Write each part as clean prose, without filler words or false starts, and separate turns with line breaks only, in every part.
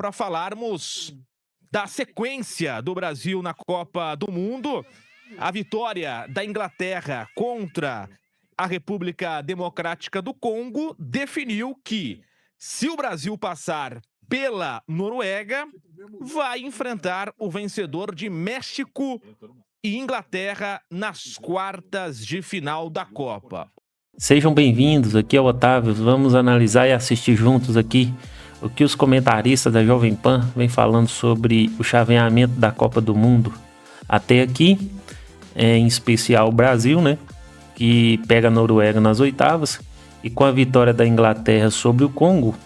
para falarmos da sequência do Brasil na Copa do Mundo. A vitória da Inglaterra contra a República Democrática do Congo definiu que, se o Brasil passar pela Noruega, vai enfrentar o vencedor de México e Inglaterra nas quartas de final da Copa.
Sejam bem-vindos, aqui é o Otávio. Vamos analisar e assistir juntos aqui o que os comentaristas da Jovem Pan vêm falando sobre o chaveamento da Copa do Mundo. Até aqui, em especial o Brasil, né, que pega a Noruega nas oitavas, e com a vitória da Inglaterra sobre o Congo,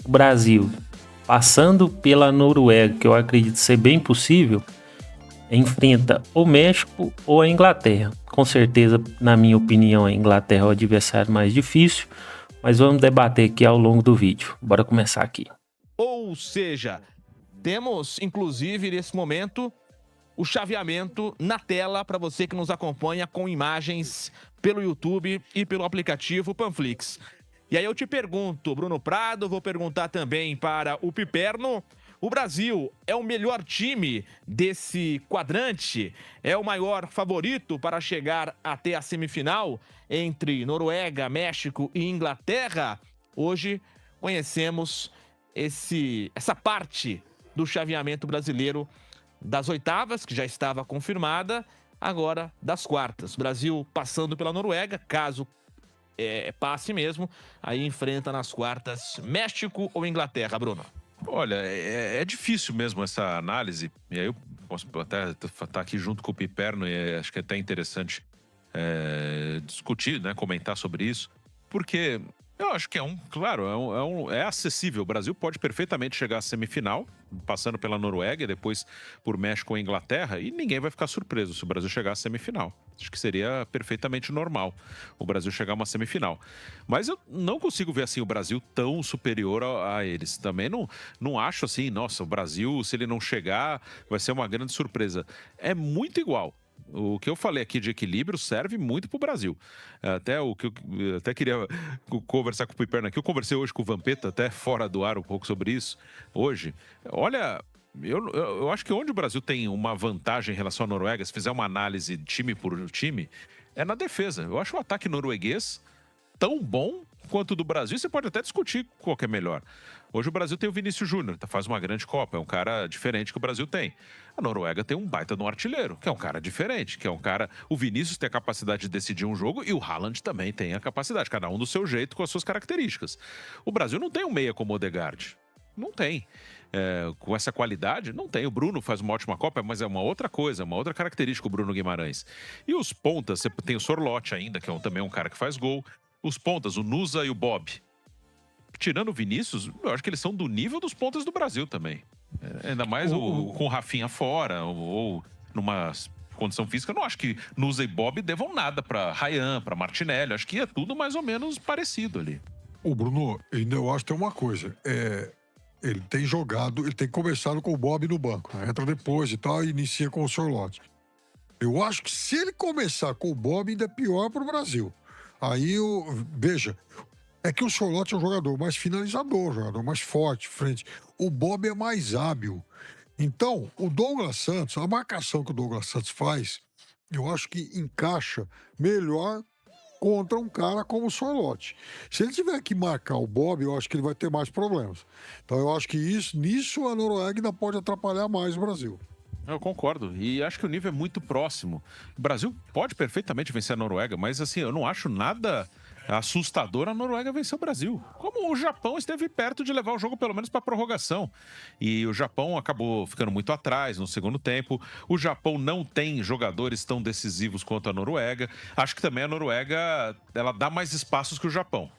o Brasil, passando pela Noruega, que eu acredito ser bem possível, enfrenta o México ou a Inglaterra. Com certeza, na minha opinião, a Inglaterra é o adversário mais difícil, mas vamos debater aqui ao longo do vídeo. Bora começar aqui.
Ou seja, temos inclusive nesse momento o chaveamento na tela para você que nos acompanha com imagens pelo YouTube e pelo aplicativo Panflix. E aí eu te pergunto, Bruno Prado, vou perguntar também para o Piperno: o Brasil é o melhor time desse quadrante? É o maior favorito para chegar até a semifinal entre Noruega, México e Inglaterra? Hoje conhecemos essa parte do chaveamento brasileiro das oitavas, que já estava confirmada, agora das quartas. Brasil passando pela Noruega, caso passe mesmo, aí enfrenta nas quartas México ou Inglaterra, Bruno?
Olha, é difícil mesmo essa análise, e aí eu posso até estar aqui junto com o Piperno, e acho que é até interessante discutir, né, comentar sobre isso, porque eu acho que é acessível. O Brasil pode perfeitamente chegar à semifinal, passando pela Noruega e depois por México ou Inglaterra, e ninguém vai ficar surpreso se o Brasil chegar à semifinal. Acho que seria perfeitamente normal o Brasil chegar a uma semifinal. Mas eu não consigo ver assim o Brasil tão superior a eles. Também não acho assim, nossa, o Brasil, se ele não chegar, vai ser uma grande surpresa. É muito igual. O que eu falei aqui de equilíbrio serve muito para o Brasil. Eu até queria conversar com o Piperno aqui. Eu conversei hoje com o Vampeta, até fora do ar, um pouco sobre isso. Hoje, olha, eu acho que onde o Brasil tem uma vantagem em relação à Noruega, se fizer uma análise time por time, é na defesa. Eu acho o ataque norueguês tão bom quanto o do Brasil. Você pode até discutir qual que é melhor. Hoje o Brasil tem o Vinícius Júnior, faz uma grande Copa, é um cara diferente que o Brasil tem. A Noruega tem um baita de um artilheiro, que é um cara diferente, que é um cara... O Vinícius tem a capacidade de decidir um jogo e o Haaland também tem a capacidade, cada um do seu jeito, com as suas características. O Brasil não tem um meia como o Odegaard. Não tem. Com essa qualidade, não tem. O Bruno faz uma ótima Copa, mas é uma outra coisa, uma outra característica o Bruno Guimarães. E os pontas, você tem o Sorloth ainda, que é também um cara que faz gol. Os pontas, o Nusa e o Bob. Tirando o Vinícius, eu acho que eles são do nível dos pontas do Brasil também. Ainda mais com o Rafinha fora, ou numa condição física. Eu não acho que Nusa e Bob devam nada para Ryan, para Martinelli. Acho que é tudo mais ou menos parecido ali.
O Bruno, ainda eu acho que tem uma coisa. Ele tem jogado, ele tem começado com o Bob no banco, né? Entra depois e tal, e inicia com o Sorloth. Eu acho que se ele começar com o Bob, ainda é pior para o Brasil. Aí, veja, é que o Sorloth é um jogador mais finalizador, um jogador mais forte, frente. O Bob é mais hábil. Então, o Douglas Santos, a marcação que o Douglas Santos faz, eu acho que encaixa melhor contra um cara como o Sorloth. Se ele tiver que marcar o Bob, eu acho que ele vai ter mais problemas. Então, eu acho que nisso a Noruega ainda pode atrapalhar mais o Brasil.
Eu concordo, e acho que o nível é muito próximo. O Brasil pode perfeitamente vencer a Noruega, mas assim, eu não acho nada assustador a Noruega vencer o Brasil. Como o Japão esteve perto de levar o jogo pelo menos para a prorrogação. E o Japão acabou ficando muito atrás no segundo tempo. O Japão não tem jogadores tão decisivos quanto a Noruega. Acho que também a Noruega, ela dá mais espaços que o Japão.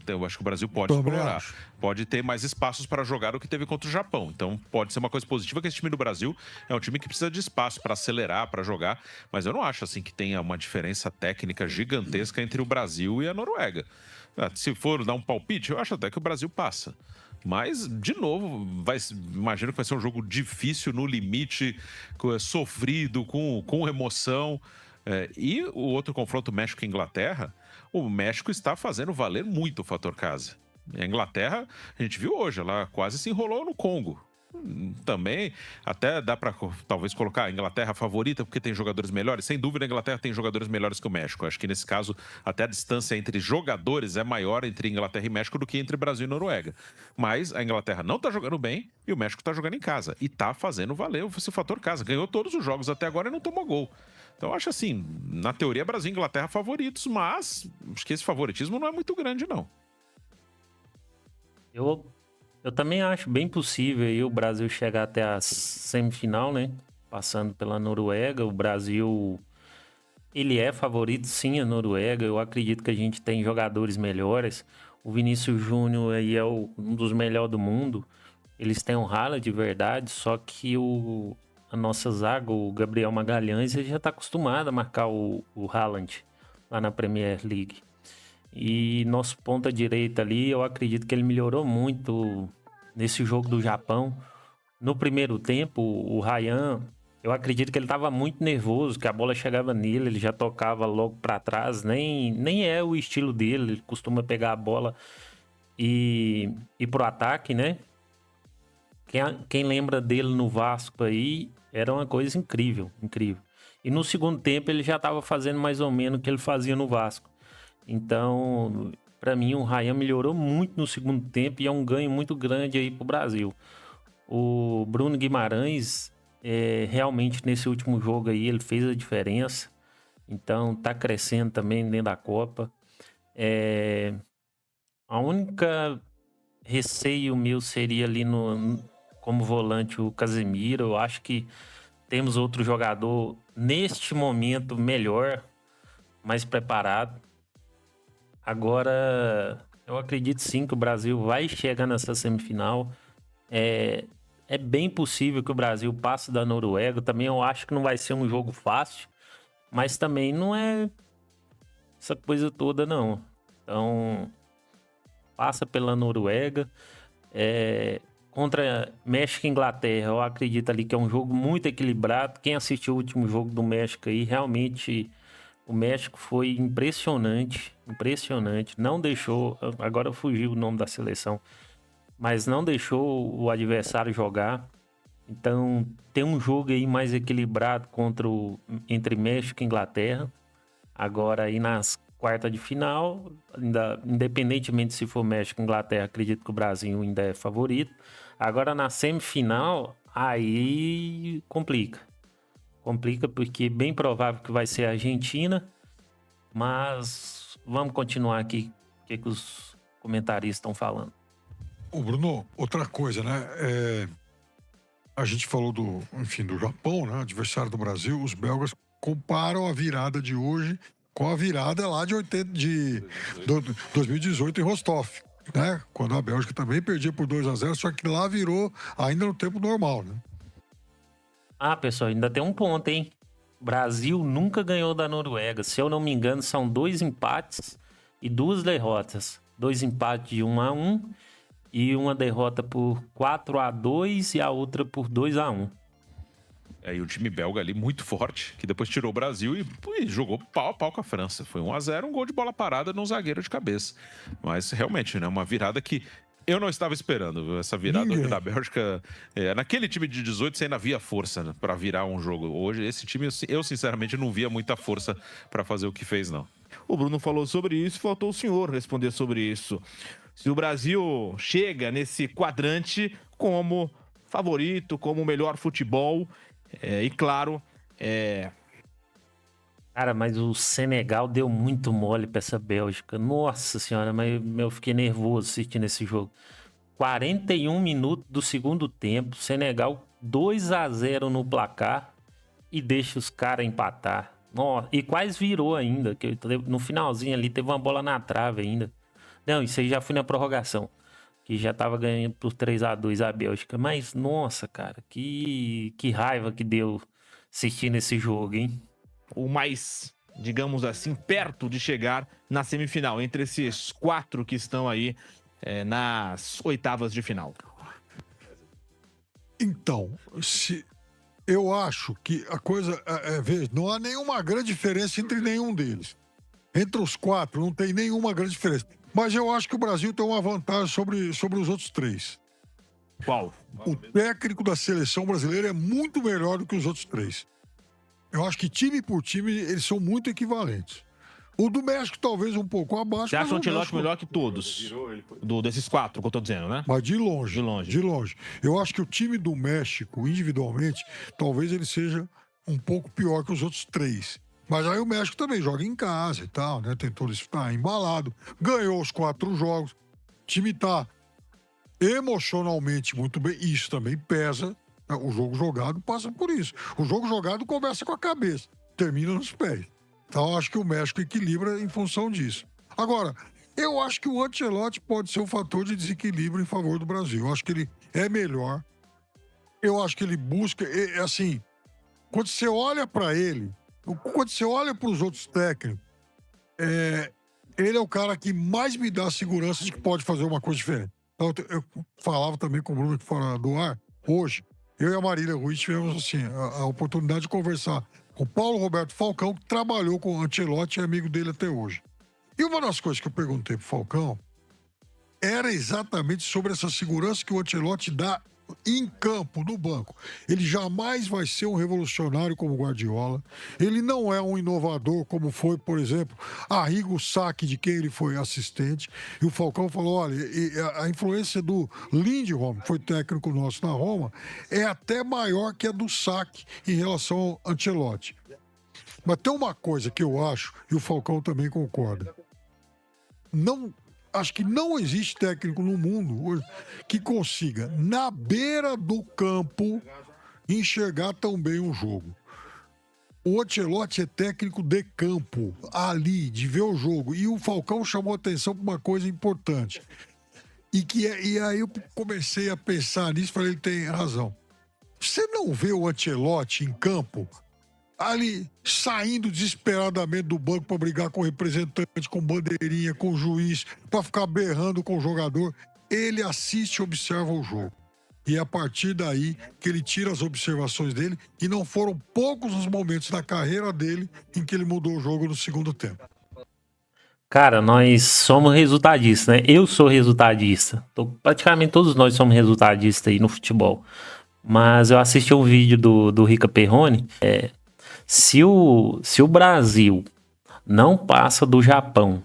Então, eu acho que o Brasil pode explorar. Pode ter mais espaços para jogar do que teve contra o Japão. Então, pode ser uma coisa positiva que esse time do Brasil é um time que precisa de espaço para acelerar, para jogar. Mas eu não acho assim que tenha uma diferença técnica gigantesca entre o Brasil e a Noruega. Se for dar um palpite, eu acho até que o Brasil passa. Mas, de novo, imagino que vai ser um jogo difícil, no limite, sofrido, com emoção. E o outro confronto México e Inglaterra, o México está fazendo valer muito o fator casa. E a Inglaterra, a gente viu hoje, ela quase se enrolou no Congo. Também, até dá para talvez colocar a Inglaterra favorita porque tem jogadores melhores. Sem dúvida, a Inglaterra tem jogadores melhores que o México. Acho que nesse caso, até a distância entre jogadores é maior entre Inglaterra e México do que entre Brasil e Noruega. Mas a Inglaterra não tá jogando bem e o México tá jogando em casa. E tá fazendo valer esse fator casa. Ganhou todos os jogos até agora e não tomou gol. Então, acho assim, na teoria, Brasil e Inglaterra favoritos, mas acho que esse favoritismo não é muito grande, não.
Eu também acho bem possível aí o Brasil chegar até a semifinal, né? Passando pela Noruega. O Brasil, ele é favorito, sim, a Noruega. Eu acredito que a gente tem jogadores melhores. O Vinícius Júnior aí é um dos melhores do mundo. Eles têm um Haaland de verdade, só que a nossa zaga, o Gabriel Magalhães, ele já tá acostumado a marcar o Haaland lá na Premier League. E nosso ponta direita ali, eu acredito que ele melhorou muito nesse jogo do Japão. No primeiro tempo, o Ryan, eu acredito que ele estava muito nervoso, que a bola chegava nele, ele já tocava logo para trás. Nem é o estilo dele, ele costuma pegar a bola e ir pro ataque, né? Quem lembra dele no Vasco aí, era uma coisa incrível, incrível. E no segundo tempo ele já estava fazendo mais ou menos o que ele fazia no Vasco. Então, para mim, o Ryan melhorou muito no segundo tempo e é um ganho muito grande aí pro Brasil. O Bruno Guimarães, realmente nesse último jogo aí, ele fez a diferença. Então, tá crescendo também dentro da Copa. A única receio meu seria ali como volante o Casemiro. Eu acho que temos outro jogador neste momento melhor, mais preparado. Agora, eu acredito sim que o Brasil vai chegar nessa semifinal. É bem possível que o Brasil passe da Noruega. Também eu acho que não vai ser um jogo fácil, mas também não é essa coisa toda, não. Então, passa pela Noruega. Contra México e Inglaterra, eu acredito ali que é um jogo muito equilibrado. Quem assistiu o último jogo do México aí, realmente o México foi impressionante, impressionante. Não deixou, agora fugiu o nome da seleção, mas não deixou o adversário jogar. Então, tem um jogo aí mais equilibrado entre México e Inglaterra. Agora aí nas quartas de final, independentemente se for México e Inglaterra, acredito que o Brasil ainda é favorito. Agora na semifinal, aí complica. Complica porque é bem provável que vai ser a Argentina, mas vamos continuar aqui o que os comentaristas estão falando.
Ô Bruno, outra coisa, né? A gente falou do Japão, né? Adversário do Brasil. Os belgas comparam a virada de hoje com a virada lá de 2018 em Rostov, né? Quando a Bélgica também perdia por 2-0, só que lá virou ainda no tempo normal, né?
Pessoal, ainda tem um ponto, hein? Brasil nunca ganhou da Noruega. Se eu não me engano, são 2 empates e 2 derrotas. 2 empates de 1-1 e uma derrota por 4-2 e a outra por 2-1.
E o time belga ali muito forte, que depois tirou o Brasil e jogou pau a pau com a França. Foi 1-0, um gol de bola parada num zagueiro de cabeça. Mas realmente, né, uma virada que eu não estava esperando. Essa virada hoje da Bélgica. Naquele time de 18 você ainda via força, né, para virar um jogo. Hoje, esse time, eu sinceramente não via muita força para fazer o que fez, não.
O Bruno falou sobre isso, faltou o senhor responder sobre isso. Se o Brasil chega nesse quadrante como favorito, como o melhor futebol, e claro,
Cara, mas o Senegal deu muito mole pra essa Bélgica. Nossa senhora, mas eu fiquei nervoso assistindo esse jogo. 41 minutos do segundo tempo, Senegal 2-0 no placar e deixa os caras empatar. Nossa, e quase virou ainda, que no finalzinho ali teve uma bola na trave ainda. Não, isso aí já foi na prorrogação, que já tava ganhando por 3-2 a Bélgica. Mas, nossa, cara, que raiva que deu assistindo esse jogo, hein?
O mais, digamos assim, perto de chegar na semifinal, entre esses 4 que estão aí nas oitavas de final.
Então, eu acho que a coisa... não há nenhuma grande diferença entre nenhum deles. Entre os 4 não tem nenhuma grande diferença. Mas eu acho que o Brasil tem uma vantagem sobre os outros 3.
Qual?
O técnico da seleção brasileira é muito melhor do que os outros 3. Eu acho que time por time eles são muito equivalentes. O do México talvez um pouco abaixo.
Você acha o Ancelotti
México...
melhor que todos? Desses 4 que eu tô dizendo, né?
Mas de longe.
De longe.
De longe. Eu acho que o time do México, individualmente, talvez ele seja um pouco pior que os outros 3. Mas aí o México também joga em casa e tal, né? Tem todo isso, tá embalado. Ganhou os 4 jogos. O time tá emocionalmente muito bem. Isso também pesa. O jogo jogado passa por isso. O jogo jogado começa com a cabeça, termina nos pés. Então, acho que o México equilibra em função disso. Agora, eu acho que o Ancelotti pode ser um fator de desequilíbrio em favor do Brasil. Eu acho que ele é melhor. Eu acho que ele busca... assim, quando você olha para ele, quando você olha para os outros técnicos, ele é o cara que mais me dá segurança de que pode fazer uma coisa diferente. Então, eu falava também com o Bruno fora do ar, hoje, eu e a Marília Ruiz tivemos assim, a oportunidade de conversar com o Paulo Roberto Falcão, que trabalhou com o Ancelotti e é amigo dele até hoje. E uma das coisas que eu perguntei pro Falcão era exatamente sobre essa segurança que o Ancelotti dá em campo, no banco. Ele jamais vai ser um revolucionário como o Guardiola. Ele não é um inovador como foi, por exemplo, Arrigo Sacchi, de quem ele foi assistente. E o Falcão falou, olha, a influência do Lindholm, que foi técnico nosso na Roma, é até maior que a do Sacchi em relação ao Ancelotti. Mas tem uma coisa que eu acho, e o Falcão também concorda. Acho que não existe técnico no mundo hoje que consiga, na beira do campo, enxergar tão bem um jogo. O Ancelotti é técnico de campo, ali, de ver o jogo. E o Falcão chamou atenção para uma coisa importante. E aí eu comecei a pensar nisso e falei, ele tem razão. Você não vê o Ancelotti em campo ali saindo desesperadamente do banco para brigar com o representante, com bandeirinha, com o juiz, para ficar berrando com o jogador. Ele assiste e observa o jogo. E é a partir daí que ele tira as observações dele, e não foram poucos os momentos da carreira dele em que ele mudou o jogo no segundo tempo.
Cara, nós somos resultadistas, né? Eu sou resultadista. Praticamente todos nós somos resultadistas aí no futebol. Mas eu assisti um vídeo do Rica Perrone. Se o Brasil não passa do Japão,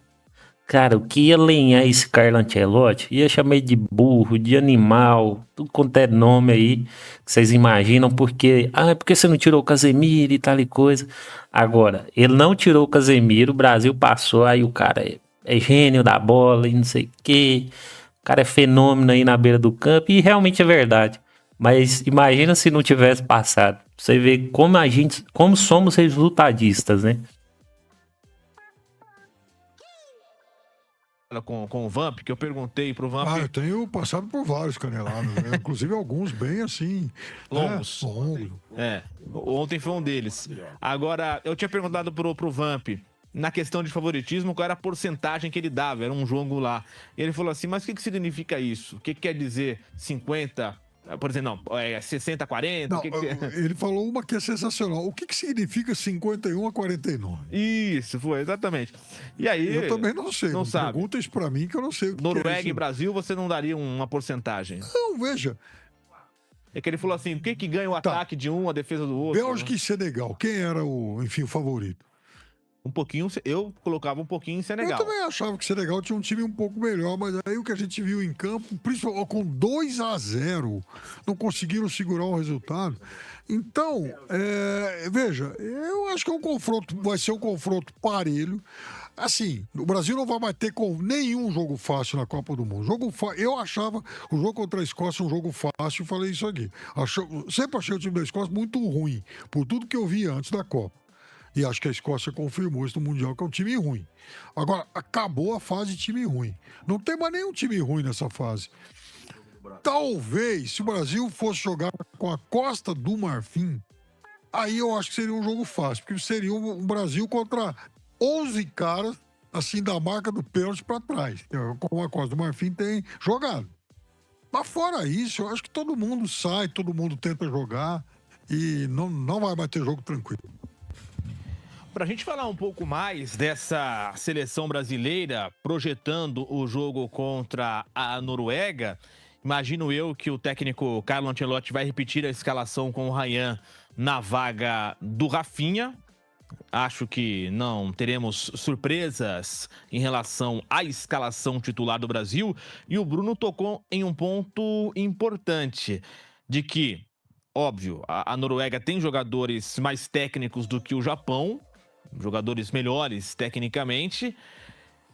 cara, o que ia lenhar esse Carlo Ancelotti? Ia chamar ele de burro, de animal, tudo quanto é nome aí que vocês imaginam, porque... é porque você não tirou o Casemiro e tal e coisa. Agora, ele não tirou o Casemiro, o Brasil passou, aí o cara é gênio da bola e não sei o quê. O cara é fenômeno aí na beira do campo, e realmente é verdade. Mas imagina se não tivesse passado. Você vê como somos resultadistas, né?
Com o Vamp, que eu perguntei pro Vamp...
eu tenho passado por vários canelados, né? Inclusive alguns bem assim...
Longos.
Longos.
Ontem foi um deles. Agora, eu tinha perguntado pro Vamp, na questão de favoritismo, qual era a porcentagem que ele dava, era um jogo lá. E ele falou assim, mas o que significa isso? O que quer dizer 50... Por exemplo, não, 60 a 40?
Não, ele falou uma que é sensacional. O que significa 51 a 49?
Isso, foi, exatamente. E aí...
Eu também não sei.
Não sabe.
Pergunta isso pra mim que eu não sei.
Noruega e Brasil, você não daria uma porcentagem?
Não, veja.
É que ele falou assim, o que ganha o ataque de um, a defesa do outro?
Bélgica e Senegal. Quem era o favorito?
Um pouquinho, eu colocava um pouquinho em Senegal.
Eu também achava que Senegal tinha um time um pouco melhor, mas aí o que a gente viu em campo, principalmente com 2-0, não conseguiram segurar o resultado. Então, veja, eu acho que vai ser um confronto parelho. Assim, o Brasil não vai mais ter nenhum jogo fácil na Copa do Mundo. Eu achava o jogo contra a Escócia um jogo fácil, e falei isso aqui. Sempre achei o time da Escócia muito ruim, por tudo que eu vi antes da Copa. E acho que a Escócia confirmou isso no Mundial, que é um time ruim. Agora, acabou a fase de time ruim. Não tem mais nenhum time ruim nessa fase. Talvez, se o Brasil fosse jogar com a Costa do Marfim, aí eu acho que seria um jogo fácil, porque seria um Brasil contra 11 caras, assim, da marca do pênalti para trás, como a Costa do Marfim tem jogado. Mas fora isso, eu acho que todo mundo sai, todo mundo tenta jogar, e não vai mais ter jogo tranquilo.
Para a gente falar um pouco mais dessa seleção brasileira projetando o jogo contra a Noruega, imagino eu que o técnico Carlo Ancelotti vai repetir a escalação com o Ryan na vaga do Rafinha. Acho que não teremos surpresas em relação à escalação titular do Brasil. E o Bruno tocou em um ponto importante, de que, óbvio, a Noruega tem jogadores mais técnicos do que o Japão, jogadores melhores tecnicamente,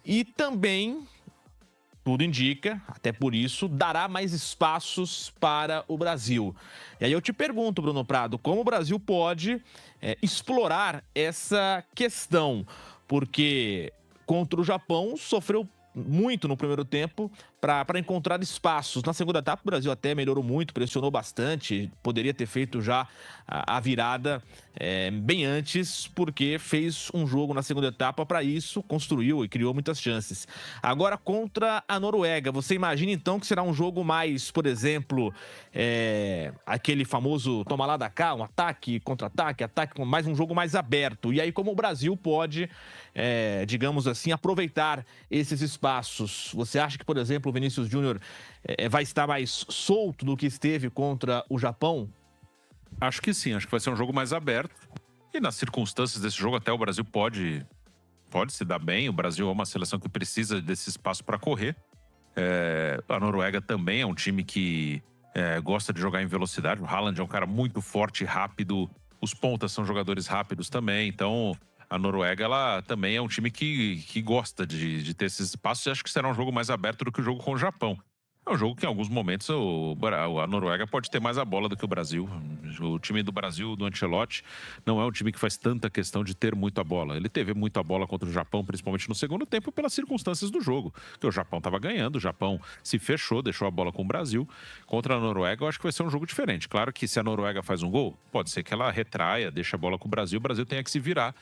e também, tudo indica, até por isso, dará mais espaços para o Brasil. E aí eu te pergunto, Bruno Prado, como o Brasil pode explorar essa questão? Porque contra o Japão sofreu muito no primeiro tempo para encontrar espaços. Na segunda etapa, o Brasil até melhorou muito, pressionou bastante, poderia ter feito já a virada bem antes, porque fez um jogo na segunda etapa para isso, construiu e criou muitas chances. Agora, contra a Noruega, você imagina então que será um jogo mais, por exemplo, aquele famoso toma lá da cá, um ataque, contra-ataque, ataque, mais um jogo mais aberto. E aí, como o Brasil pode, digamos assim, aproveitar esses espaços? Você acha que, por exemplo, o Vinícius Júnior vai estar mais solto do que esteve contra o Japão?
Acho que sim, acho que vai ser um jogo mais aberto. E nas circunstâncias desse jogo, até o Brasil pode se dar bem. O Brasil é uma seleção que precisa desse espaço para correr. A Noruega também é um time que gosta de jogar em velocidade. O Haaland é um cara muito forte e rápido. Os pontas são jogadores rápidos também. Então, a Noruega ela também é um time que gosta de ter esses espaços. E acho que será um jogo mais aberto do que o jogo com o Japão. É um jogo que, em alguns momentos, a Noruega pode ter mais a bola do que o Brasil. O time do Brasil, do Ancelotti, não é um time que faz tanta questão de ter muito a bola. Ele teve muito a bola contra o Japão, principalmente no segundo tempo, pelas circunstâncias do jogo. Porque o Japão estava ganhando, o Japão se fechou, deixou a bola com o Brasil. Contra a Noruega, eu acho que vai ser um jogo diferente. Claro que se a Noruega faz um gol, pode ser que ela retraia, deixe a bola com o Brasil tenha que se virar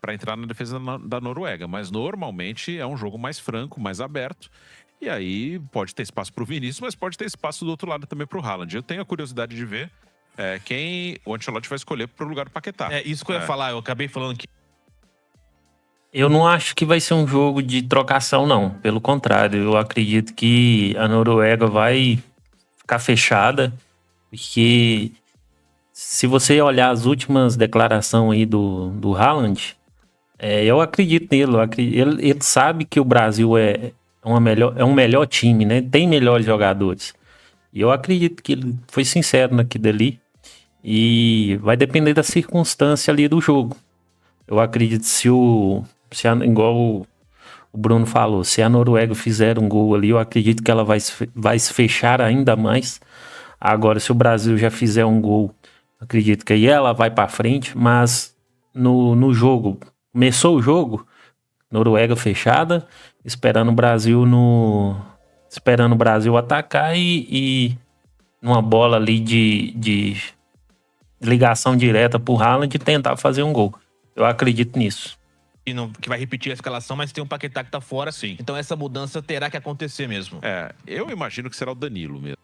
para entrar na defesa da Noruega. Mas, normalmente, é um jogo mais franco, mais aberto. E aí pode ter espaço para o Vinícius, mas pode ter espaço do outro lado também para o Haaland. Eu tenho a curiosidade de ver quem o Ancelotti vai escolher para o lugar do Paquetá.
Isso que eu ia falar, eu acabei falando que...
Eu não acho que vai ser um jogo de trocação, não. Pelo contrário, eu acredito que a Noruega vai ficar fechada, porque se você olhar as últimas declarações aí do Haaland, eu acredito nele. Ele sabe que o Brasil é um melhor time, né? Tem melhores jogadores. E eu acredito que ele foi sincero naquilo ali. E vai depender da circunstância ali do jogo. Eu acredito igual o Bruno falou, se a Noruega fizer um gol ali, eu acredito que ela vai se fechar ainda mais. Agora, se o Brasil já fizer um gol, acredito que aí ela vai para frente. Mas no jogo, começou o jogo, Noruega fechada, esperando o Brasil atacar e numa bola ali de ligação direta pro Haaland e tentar fazer um gol. Eu acredito nisso.
Que vai repetir a escalação, mas tem um Paquetá que tá fora.
Sim.
Então essa mudança terá que acontecer mesmo.
Eu imagino que será o Danilo mesmo.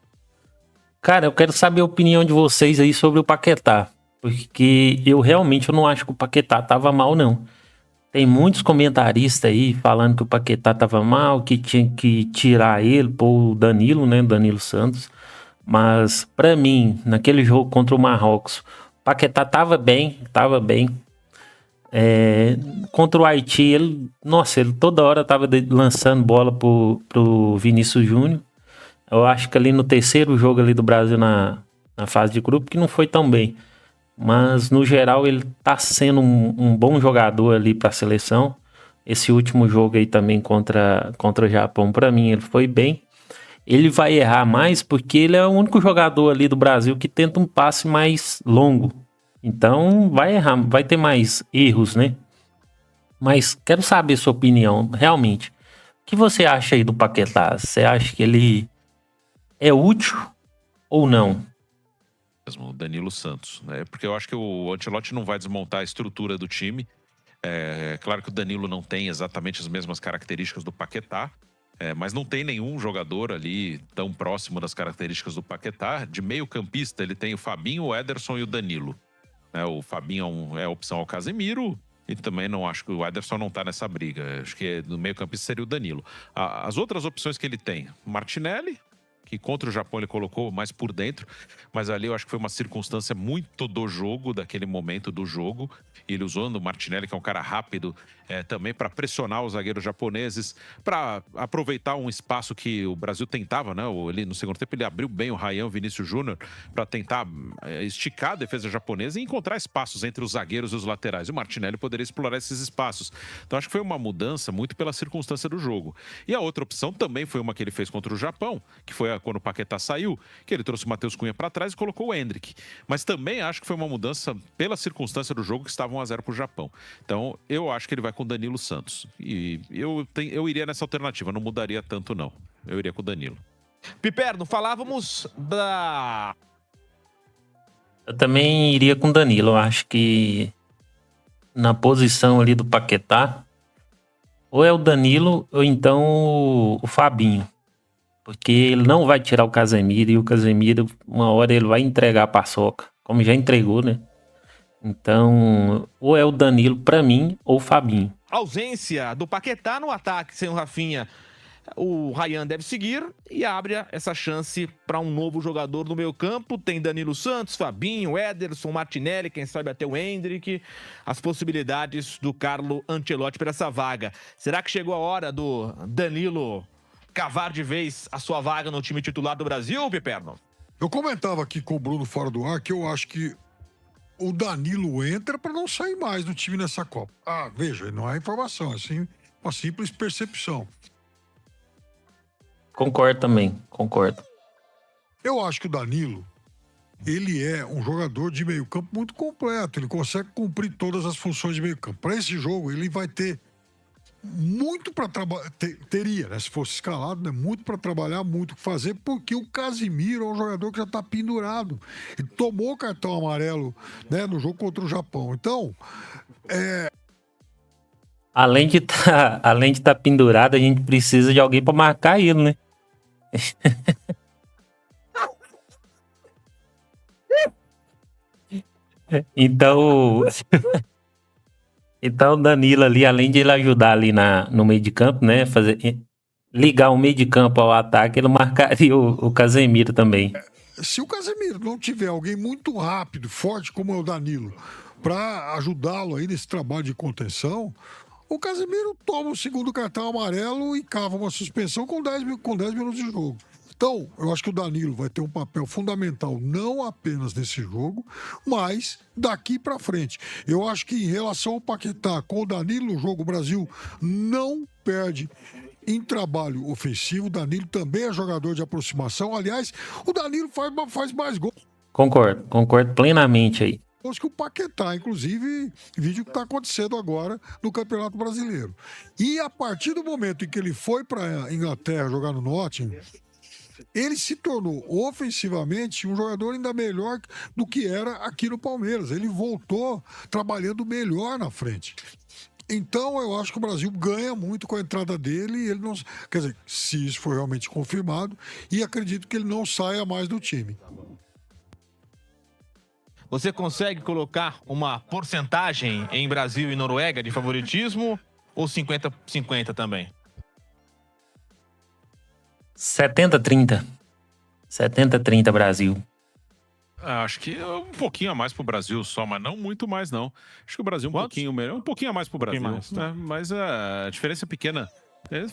Cara, eu quero saber a opinião de vocês aí sobre o Paquetá. Porque eu não acho que o Paquetá tava mal, não. Tem muitos comentaristas aí falando que o Paquetá tava mal, que tinha que tirar ele, pôr o Danilo, né? Danilo Santos. Mas, pra mim, naquele jogo contra o Marrocos, o Paquetá tava bem. Contra o Haiti, ele toda hora tava lançando bola pro Vinícius Júnior. Eu acho que ali no terceiro jogo ali do Brasil na fase de grupo, que não foi tão bem. Mas, no geral, ele tá sendo um bom jogador ali pra seleção. Esse último jogo aí também contra o Japão, pra mim, ele foi bem. Ele vai errar mais porque ele é o único jogador ali do Brasil que tenta um passe mais longo. Então, vai errar, vai ter mais erros, né? Mas quero saber sua opinião, realmente. O que você acha aí do Paquetá? Você acha que ele é útil ou não?
O Danilo Santos, né? Porque eu acho que o Ancelotti não vai desmontar a estrutura do time. Claro que o Danilo não tem exatamente as mesmas características do Paquetá, mas não tem nenhum jogador ali tão próximo das características do Paquetá. De meio campista, ele tem o Fabinho, o Ederson e o Danilo. O Fabinho é opção ao Casemiro, E também não acho que o Ederson não tá nessa briga. Acho que no meio campista seria o Danilo. As outras opções que ele tem, Martinelli, que contra o Japão ele colocou mais por dentro, mas ali eu acho que foi uma circunstância muito do jogo, daquele momento do jogo. Ele usando o Martinelli, que é um cara rápido, também para pressionar os zagueiros japoneses, para aproveitar um espaço que o Brasil tentava, né? Ele, no segundo tempo ele abriu bem o Ryan, o Vinícius Júnior, para tentar esticar a defesa japonesa e encontrar espaços entre os zagueiros e os laterais. E o Martinelli poderia explorar esses espaços. Então acho que foi uma mudança muito pela circunstância do jogo. E a outra opção também foi uma que ele fez contra o Japão, que foi quando o Paquetá saiu, que ele trouxe o Matheus Cunha para trás e colocou o Endrick. Mas também acho que foi uma mudança pela circunstância do jogo, que estava 1-0 para o Japão. Então eu acho que ele vai com o Danilo Santos. E eu iria nessa alternativa, não mudaria tanto não. Eu iria com o Danilo.
Piperno, falávamos da...
Eu também iria com o Danilo. Eu acho que na posição ali do Paquetá, ou é o Danilo ou então o Fabinho. Porque ele não vai tirar o Casemiro e o Casemiro, uma hora ele vai entregar a paçoca, como já entregou, né? Então, ou é o Danilo pra mim, ou o Fabinho.
Ausência do Paquetá no ataque sem o Rafinha. O Ryan deve seguir e abre essa chance para um novo jogador no meio campo. Tem Danilo Santos, Fabinho, Ederson, Martinelli, quem sabe até o Endrick. As possibilidades do Carlo Ancelotti para essa vaga. Será que chegou a hora do Danilo cavar de vez a sua vaga no time titular do Brasil, Piperno?
Eu comentava aqui com o Bruno fora do ar que eu acho que o Danilo entra para não sair mais do time nessa Copa. Veja, não é informação, é assim, uma simples percepção.
Concordo também, concordo.
Eu acho que o Danilo, ele é um jogador de meio campo muito completo, ele consegue cumprir todas as funções de meio campo. Para esse jogo, ele vai ter muito para trabalhar, teria, né, se fosse escalado, né, muito para trabalhar, muito o que fazer, porque o Casemiro é um jogador que já está pendurado. Ele tomou cartão amarelo, né, no jogo contra o Japão. Então,
Além de tá pendurado, a gente precisa de alguém para marcar ele, né? Então, o Danilo ali, além de ele ajudar ali no meio de campo, né? Ligar o meio de campo ao ataque, ele marcaria o Casemiro também.
Se o Casemiro não tiver alguém muito rápido, forte como é o Danilo, para ajudá-lo aí nesse trabalho de contenção, o Casemiro toma o segundo cartão amarelo e cava uma suspensão com 10 minutos de jogo. Então, eu acho que o Danilo vai ter um papel fundamental, não apenas nesse jogo, mas daqui para frente. Eu acho que em relação ao Paquetá com o Danilo no jogo, o Brasil não perde em trabalho ofensivo. O Danilo também é jogador de aproximação. Aliás, o Danilo faz mais gols.
Concordo plenamente aí.
Que o Paquetá, inclusive, vídeo que está acontecendo agora no Campeonato Brasileiro. E a partir do momento em que ele foi para a Inglaterra jogar no Nottingham, ele se tornou ofensivamente um jogador ainda melhor do que era aqui no Palmeiras. Ele voltou trabalhando melhor na frente. Então, eu acho que o Brasil ganha muito com a entrada dele e ele não... Quer dizer, se isso for realmente confirmado, e acredito que ele não saia mais do time.
Você consegue colocar uma porcentagem em Brasil e Noruega de favoritismo ou 50-50 também?
70-30. 70-30 Brasil.
Acho que um pouquinho a mais pro Brasil só, mas não muito mais, não. Acho que o Brasil pouquinho melhor. Um pouquinho a mais pro Brasil.
Mais,
né? Mas a diferença é pequena.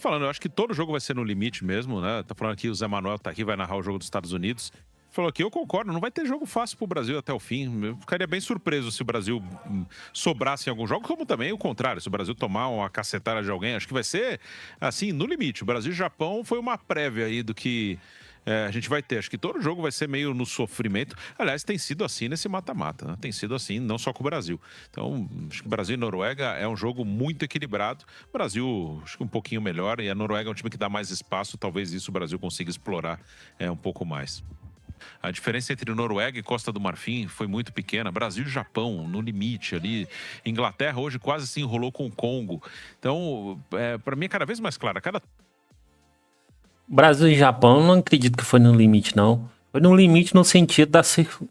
Falando, eu acho que todo jogo vai ser no limite mesmo, né? Tá falando aqui, o Zé Manuel tá aqui, vai narrar o jogo dos Estados Unidos. Falou que eu concordo, não vai ter jogo fácil pro Brasil até o fim. Eu ficaria bem surpreso se o Brasil sobrasse em algum jogo, como também o contrário, se o Brasil tomar uma cacetada de alguém. Acho que vai ser, assim, no limite. O Brasil e Japão foi uma prévia aí do que a gente vai ter. Acho que todo jogo vai ser meio no sofrimento. Aliás, tem sido assim nesse mata-mata, né? Tem sido assim, não só com o Brasil. Então, acho que Brasil e Noruega é um jogo muito equilibrado. O Brasil, acho que um pouquinho melhor, e a Noruega é um time que dá mais espaço. Talvez isso o Brasil consiga explorar um pouco mais. A diferença entre Noruega e Costa do Marfim foi muito pequena. Brasil e Japão, no limite ali. Inglaterra hoje quase se enrolou com o Congo. Então, para mim é cada vez mais claro.
Brasil e Japão, eu não acredito que foi no limite, não. Foi no limite no sentido da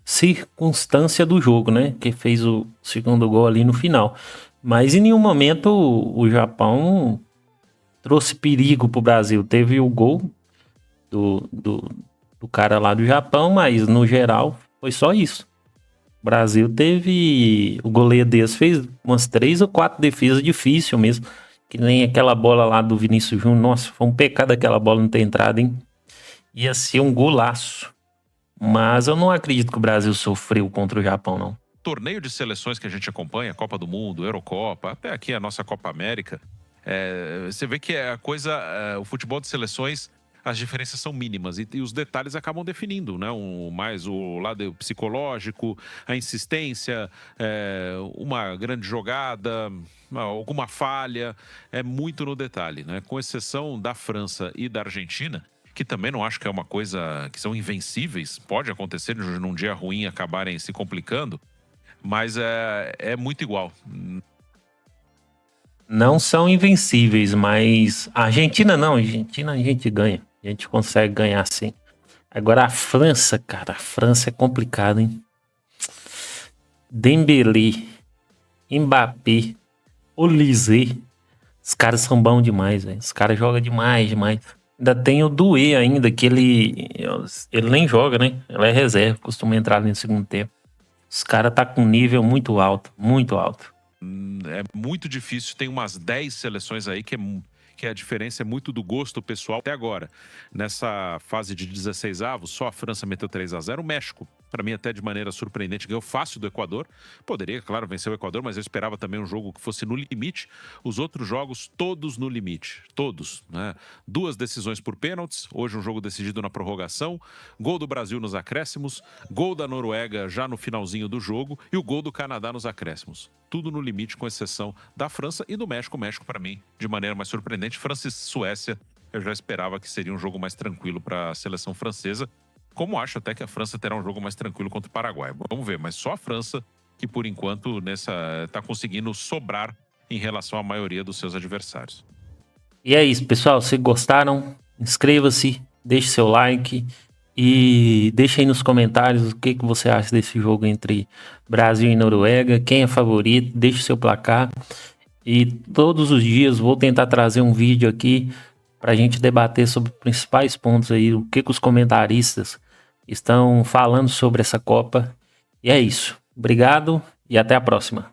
circunstância do jogo, né? Que fez o segundo gol ali no final. Mas em nenhum momento o Japão trouxe perigo pro Brasil. Teve o gol do cara lá do Japão, mas no geral foi só isso. O Brasil teve... O goleiro deles fez umas 3 ou 4 defesas difíceis mesmo. Que nem aquela bola lá do Vinícius Júnior. Nossa, foi um pecado aquela bola não ter entrado, hein? Ia ser um golaço. Mas eu não acredito que o Brasil sofreu contra o Japão, não.
Torneio de seleções que a gente acompanha, Copa do Mundo, Eurocopa, até aqui a nossa Copa América, você vê que a coisa, o futebol de seleções, as diferenças são mínimas e os detalhes acabam definindo, né? Mais o lado psicológico, a insistência, uma grande jogada, alguma falha, é muito no detalhe, né? Com exceção da França e da Argentina, que também não acho que é uma coisa que são invencíveis, pode acontecer num dia ruim acabarem se complicando, mas é muito igual.
Não são invencíveis, mas a Argentina não. A Argentina a gente ganha. A gente consegue ganhar sim. Agora a França, cara. A França é complicado, hein? Dembélé, Mbappé, Olise. Os caras são bons demais, velho. Os caras jogam demais, demais. Ainda tem o Doué ainda, que ele nem joga, né? Ele é reserva, costuma entrar ali no segundo tempo. Os caras tá com um nível muito alto, muito alto.
É muito difícil, tem umas 10 seleções aí que a diferença é muito do gosto pessoal. Até agora, nessa fase de 16avos, só a França meteu 3-0. O México, para mim até de maneira surpreendente, ganhou fácil do Equador. Poderia, claro, vencer o Equador, mas eu esperava também um jogo que fosse no limite. Os outros jogos, todos no limite. Todos, né? 2 decisões por pênaltis. Hoje um jogo decidido na prorrogação. Gol do Brasil nos acréscimos. Gol da Noruega já no finalzinho do jogo. E o gol do Canadá nos acréscimos. Tudo no limite, com exceção da França e do México. O México, para mim, de maneira mais surpreendente. França e Suécia, eu já esperava que seria um jogo mais tranquilo para a seleção francesa. Como acho até que a França terá um jogo mais tranquilo contra o Paraguai. Vamos ver, mas só a França que, por enquanto, está conseguindo sobrar em relação à maioria dos seus adversários.
E é isso, pessoal. Se gostaram, inscreva-se, deixe seu like e deixe aí nos comentários o que você acha desse jogo entre Brasil e Noruega, quem é favorito, deixe seu placar. E todos os dias vou tentar trazer um vídeo aqui para a gente debater sobre os principais pontos aí, o que os comentaristas estão falando sobre essa Copa. E é isso. Obrigado e até a próxima.